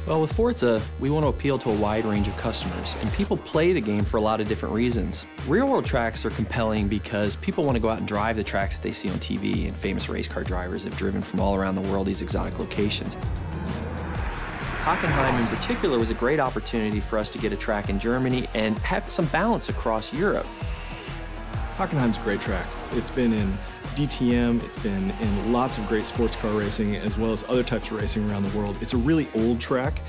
Well, with Forza, we want to appeal to a wide range of customers, and people play the game for a lot of different reasons. Real-world tracks are compelling because people want to go out and drive the tracks that they see on TV, and famous race car drivers have driven from all around the world these exotic locations. Hockenheim in particular was a great opportunity for us to get a track in Germany and have some balance across Europe. Hockenheim's a great track. It's been in DTM, it's been in lots of great sports car racing as well as other types of racing around the world. It's a really old track.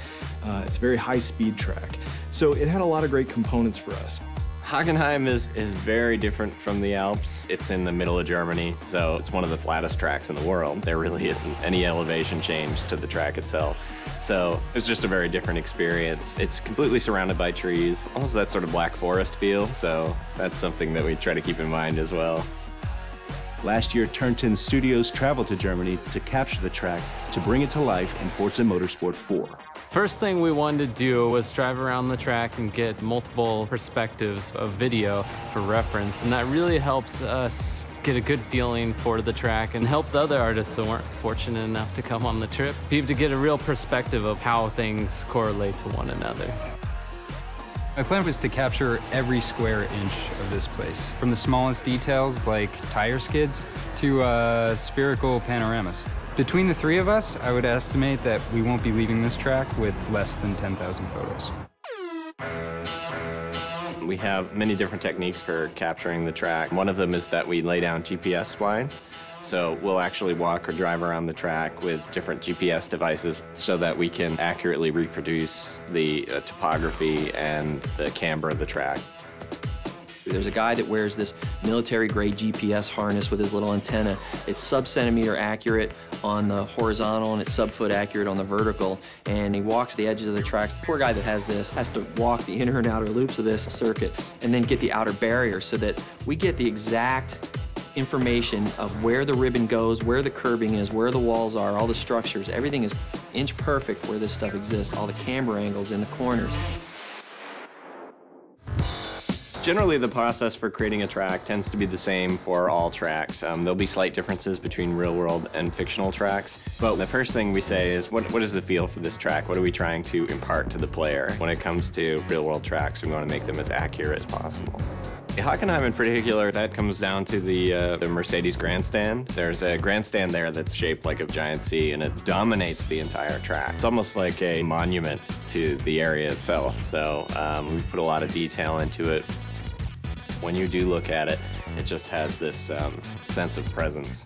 It's a very high-speed track. So it had a lot of great components for us. Hockenheim is very different from the Alps. It's in the middle of Germany, so it's one of the flattest tracks in the world. There really isn't any elevation change to the track itself. So it's just a very different experience. It's completely surrounded by trees, almost that sort of Black Forest feel, so that's something that we try to keep in mind as well. Last year, Turnton Studios traveled to Germany to capture the track to bring it to life in Forza Motorsport 4. First thing we wanted to do was drive around the track and get multiple perspectives of video for reference, and that really helps us get a good feeling for the track and help the other artists that weren't fortunate enough to come on the trip, people to get a real perspective of how things correlate to one another. My plan was to capture every square inch of this place, from the smallest details like tire skids to spherical panoramas. Between the three of us, I would estimate that we won't be leaving this track with less than 10,000 photos. We have many different techniques for capturing the track. One of them is that we lay down GPS splines. So we'll actually walk or drive around the track with different GPS devices so that we can accurately reproduce the topography and the camber of the track. There's a guy that wears this military-grade GPS harness with his little antenna. It's sub-centimeter accurate on the horizontal and it's sub-foot accurate on the vertical, and he walks the edges of the tracks. The poor guy that has this has to walk the inner and outer loops of this circuit and then get the outer barrier so that we get the exact information of where the ribbon goes, where the curbing is, where the walls are, all the structures. Everything is inch perfect where this stuff exists, all the camber angles in the corners. Generally, the process for creating a track tends to be the same for all tracks. There'll be slight differences between real-world and fictional tracks, but the first thing we say is, what is the feel for this track? What are we trying to impart to the player? When it comes to real-world tracks, we want to make them as accurate as possible. Hockenheim in particular, that comes down to the Mercedes grandstand. There's a grandstand there that's shaped like a giant C, and it dominates the entire track. It's almost like a monument to the area itself, so we've put a lot of detail into it. When you do look at it, it just has this sense of presence.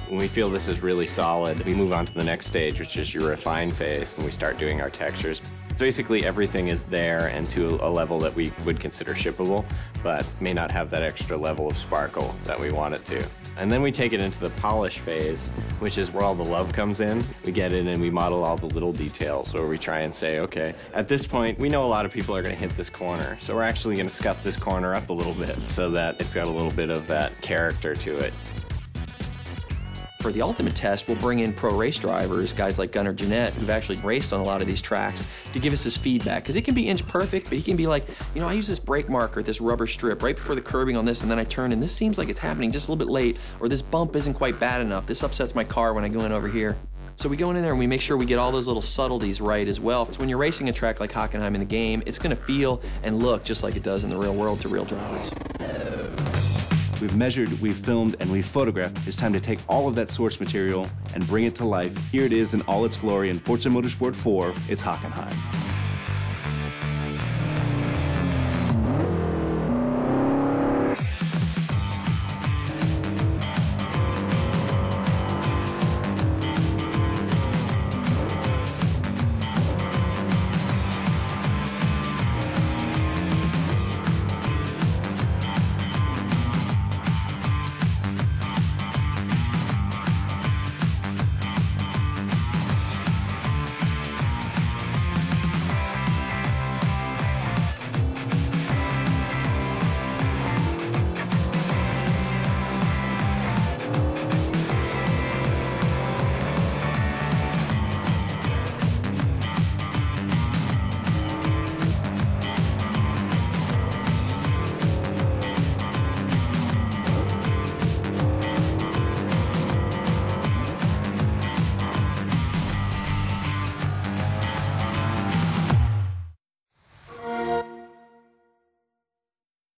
When we feel this is really solid, we move on to the next stage, which is your refine phase, and we start doing our textures. So basically everything is there and to a level that we would consider shippable, but may not have that extra level of sparkle that we want it to. And then we take it into the polish phase, which is where all the love comes in. We get in and we model all the little details, where we try and say, okay, at this point, we know a lot of people are going to hit this corner, so we're actually going to scuff this corner up a little bit so that it's got a little bit of that character to it. For the ultimate test, we'll bring in pro race drivers, guys like Gunnar Jeanette, who've actually raced on a lot of these tracks, to give us his feedback. Because it can be inch perfect, but he can be like, you know, I use this brake marker, this rubber strip, right before the curbing on this, and then I turn, and this seems like it's happening just a little bit late, or this bump isn't quite bad enough. This upsets my car when I go in over here. So we go in there and we make sure we get all those little subtleties right as well. So when you're racing a track like Hockenheim in the game, it's going to feel and look just like it does in the real world to real drivers. We've measured, we've filmed, and we've photographed. It's time to take all of that source material and bring it to life. Here it is in all its glory in Forza Motorsport 4, it's Hockenheim.